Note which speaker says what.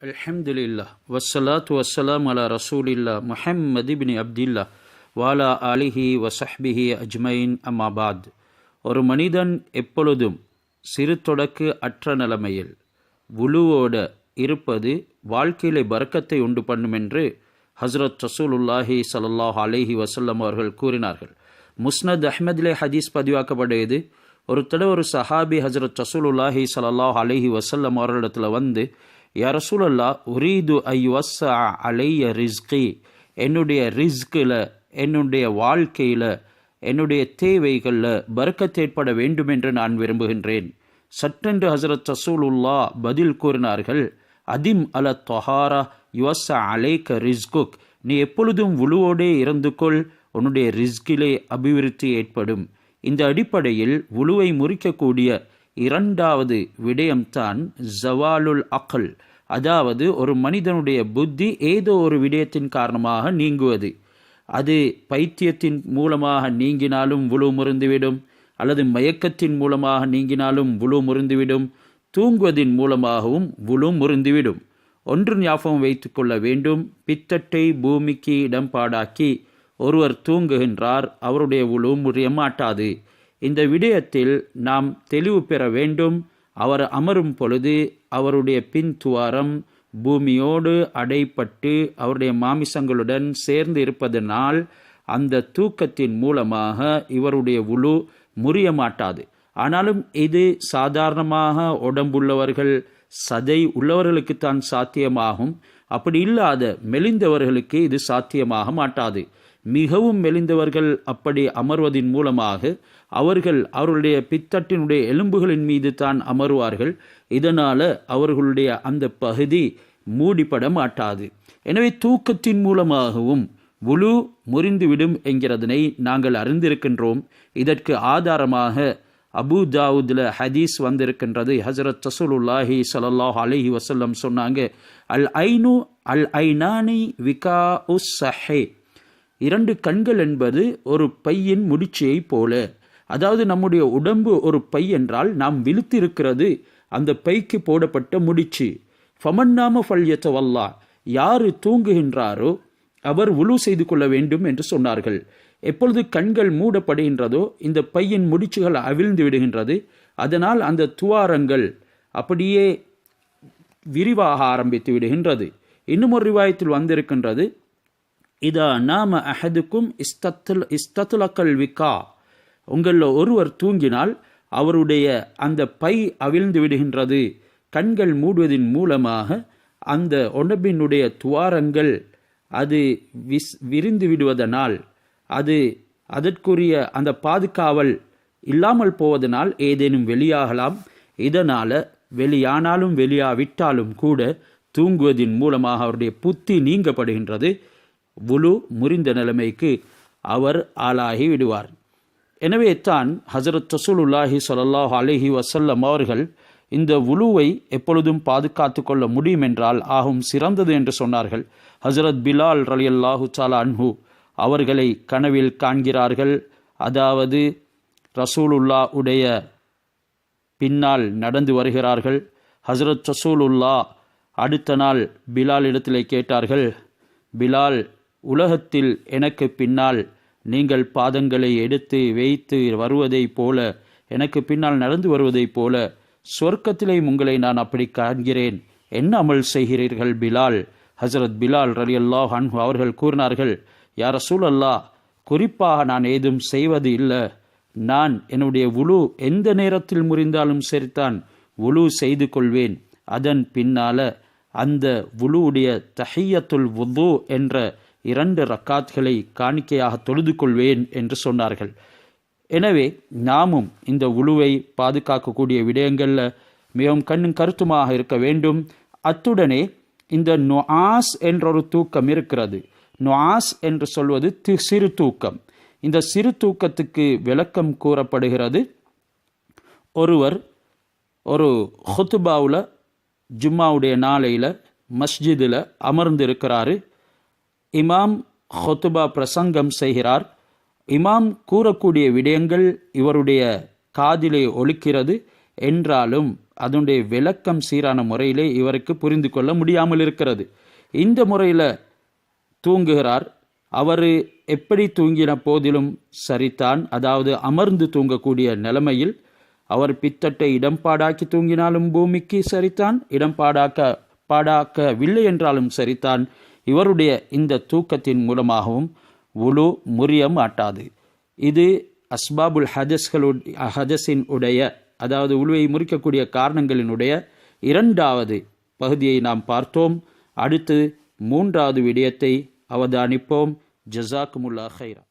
Speaker 1: அல்ஹம்துலில்லாஹ் வஸ்ஸலாத்து வஸ்ஸலாம் அலா ரசூலில்லா முஹம்மது இப்னி அப்தில்லா வாலா ஆலிஹி வசஹ்பிஹி அஜ்மைன் அம்மாபாத். ஒரு மனிதன் எப்பொழுதும் சிறு தொடக்கு அற்ற நிலைமையில் வுலுவோட இருப்பது வாழ்க்கையிலே பரக்கத்தை உண்டு பண்ணும் என்று ஹஸ்ரத் ரசூலுல்லாஹி ஸல்லல்லாஹு அலைஹி வஸல்லம் அவர்கள் கூறினார்கள். முஸ்னத் அஹ்மதிலே ஹதீஸ் பதிவாக்கப்படுகிறது. ஒரு தடவை ஒரு சஹாபி ஹஸ்ரத் ரசூலுல்லாஹி ஸல்லல்லாஹு அலைஹி வஸல்லம் அவர்களிடத்தில் வந்து, யா ரசூலல்லா உரீது ஐவஸ்ஸா அலைய ரிஸ்கி, என்னுடைய ரிஸ்கில், என்னுடைய வாழ்க்கையில், என்னுடைய தேவைகளில் பரக்கத் ஏற்பட வேண்டும் என்று நான் விரும்புகின்றேன். சற்றென்று ஹசரத் ரசூலுல்லா பதில் கூறினார்கள், அதிம் அல தொஹாரா யுவஸ்ஸா அலைக்க ரிஸ்குக், நீ எப்பொழுதும் வுலுவோடே இருந்து கொள், உன்னுடைய ரிஸ்கிலே அபிவிருத்தி ஏற்படும். இந்த அடிப்படையில் வுலுவை முறிக்கக்கூடிய இரண்டாவது விடயம்தான் ஜவாலுல் அக்ல், அதாவது ஒரு மனிதனுடைய புத்தி ஏதோ ஒரு விடயத்தின் காரணமாக நீங்குவது. அது பைத்தியத்தின் மூலமாக நீங்கினாலும் வுலு முறிந்துவிடும், அல்லது மயக்கத்தின் மூலமாக நீங்கினாலும் வுலு முறிந்துவிடும், தூங்குவதின் மூலமாகவும் வுலு முறிந்துவிடும். ஒன்று ஞாபகம் வைத்து கொள்ள வேண்டும், பித்தட்டை பூமிக்கு இடம்பாடாக்கி ஒருவர் தூங்குகின்றார், அவருடைய வுலு முறிய மாட்டாது. இந்த விடயத்தில் நாம் தெளிவு பெற வேண்டும். அவர் அமரும் பொழுது அவருடைய பின் துவாரம் பூமியோடு அடைப்பட்டு அவருடைய மாமிசங்களுடன் சேர்ந்து இருப்பதனால் அந்த தூக்கத்தின் மூலமாக இவருடைய வுலு முறிய மாட்டாது. ஆனாலும் இது சாதாரணமாக உடம்புள்ளவர்கள், சதை உள்ளவர்களுக்குத்தான் சாத்தியமாகும். அப்படி இல்லாத மெலிந்தவர்களுக்கு இது சாத்தியமாக மாட்டாது. மிகவும் மெலிந்தவர்கள் அப்படி அமர்வதின் மூலமாக அவர்கள் அவர்களுடைய பித்தட்டினுடைய எலும்புகளின் மீது தான் அமருவார்கள். இதனால் அவர்களுடைய அந்த பகுதி மூடிப்பட மாட்டாது. எனவே தூக்கத்தின் மூலமாகவும் வுலு முறிந்துவிடும் என்கிறதனை நாங்கள் அறிந்திருக்கின்றோம். இதற்கு ஆதாரமாக அபு தாவூதில் ஹதீஸ் வந்திருக்கின்றது. ஹசரத் ரசூலுல்லாஹி ஸல்லல்லாஹு அலைஹி வஸல்லம் சொன்னாங்க, அல் ஐனு அல் ஐனானி விகா உஸ் சஹே, இரண்டு கண்கள் என்பது ஒரு பையின் முடிச்சியை போல. அதாவது நம்முடைய உடம்பு ஒரு பை என்றால் நாம் விழுத்திருக்கிறது அந்த பைக்கு போடப்பட்ட முடிச்சு. ஃபமன்னாம ஃபல்யத்தவல்லா, யாரு தூங்குகின்றாரோ அவர் வுலு செய்து கொள்ள வேண்டும் என்று சொன்னார்கள். எப்பொழுது கண்கள் மூடப்படுகின்றதோ இந்த பையின் முடிச்சுகள் அவிழ்ந்து விடுகின்றது. அதனால் அந்த துவாரங்கள் அப்படியே விரிவாக ஆரம்பித்து விடுகின்றது. இன்னும் ஒரு ரிவாயத்தில் வந்திருக்கின்றது, இதா நாம அஹதுக்கும் இஸ்தத்துலக்கல் விகா, உங்களில் ஒருவர் தூங்கினால் அவருடைய அந்த பை அவிழ்ந்து விடுகின்றது. கண்கள் மூடுவதன் மூலமாக அந்த உடம்பினுடைய துவாரங்கள் அது விரிந்து விடுவதனால், அது அதற்குரிய அந்த பாதுகாவல் இல்லாமல் போவதனால் ஏதேனும் வெளியாகலாம். இதனால் வெளியானாலும் வெளியாவிட்டாலும் கூட தூங்குவதன் மூலமாக அவருடைய புத்தி நீங்கப்படுகின்றது. வுலு முறிந்த நிலைமைக்கு அவர் ஆளாகி விடுவார். எனவே தான் ஹசரத் ரசூலுல்லாஹி ஸல்லல்லாஹு அலைஹி வஸல்லம் அவர்கள் இந்த வுலுவை எப்பொழுதும் பாதுகாத்து கொள்ள முடியும் என்றால் ஆகும் சிறந்தது என்று சொன்னார்கள். ஹசரத் பிலால் ரலியல்லாஹு தஆலா அன்ஹு அவர்களை கனவில் காண்கிறார்கள். அதாவது ரசூலுல்லா உடைய பின்னால் நடந்து வருகிறார்கள். ஹசரத் ரசூலுல்லா அடுத்த நாள் பிலால் இடத்திலே கேட்டார்கள், பிலால், உலகத்தில் எனக்கு பின்னால் நீங்கள் பாதங்களை எடுத்து வைத்து வருவதைப் போல, எனக்கு பின்னால் நடந்து வருவதைப் போல சொர்க்கத்திலே உங்களை நான் அப்படி காண்கிறேன், என்ன அமல் செய்கிறீர்கள் பிலால்? ஹசரத் பிலால் ரலியல்லாஹு அன்ஹு அவர்கள் கூறினார்கள், யா ரசூலல்லாஹ், குறிப்பாக நான் ஏதும் செய்வது இல்லை. நான் என்னுடைய வுலு எந்த நேரத்தில் முறிந்தாலும் சரிதான் வுலு செய்து கொள்வேன். அதன் பின்னால அந்த வுலுவுடைய தஹிய்யத்துல் வுது என்ற 2 ரக்காத்களை காணிக்கையாக தொழுது கொள்வேன் என்று சொன்னார்கள். எனவே நாமும் இந்த வுலுவை பாதுகாக்கக்கூடிய விடயங்களில் மிகவும் கண்ணும் கருத்துமாக இருக்க வேண்டும். அத்துடனே இந்த நுஆஸ் என்ற ஒரு தூக்கம் இருக்கிறது. நுஆஸ் என்று சொல்வது சிறு தூக்கம். இந்த சிறு தூக்கத்துக்கு விளக்கம் கூறப்படுகிறது. ஒருவர் ஒரு ஹுத்பாவில் ஜும்மாவுடைய நாளையில் மஸ்ஜிதில் அமர்ந்திருக்கிறாரு. இமாம் ஹுத்பா பிரசங்கம் செய்கிறார். இமாம் கூறக்கூடிய விடயங்கள் இவருடைய காதிலே ஒலிக்கிறது. என்றாலும் அதனுடைய விளக்கம் சீரான முறையிலே இவருக்கு புரிந்து கொள்ள முடியாமல் இருக்கிறது. இந்த முறையில் தூங்குகிறார். அவர் எப்படி தூங்கின போதிலும் சரிதான், அதாவது அமர்ந்து தூங்கக்கூடிய நிலைமையில். அவர் பித்தட்டை இடம்பாடாக்கி தூங்கினாலும் பூமிக்கு சரிதான், பாடாக்கவில்லை என்றாலும் சரிதான். இவருடைய இந்த தூக்கத்தின் மூலமாகவும் உலு முறிய மாட்டாது. இது அஸ்பாபுல் ஹதஸின் உடைய, அதாவது உலுவை முறிக்கக்கூடிய காரணங்களினுடைய 2வது பகுதியை நாம் பார்த்தோம். அடுத்து 3வது விடயத்தை அவதானிப்போம். ஜஸாக்குமுல்லாஹ் ஹைரா.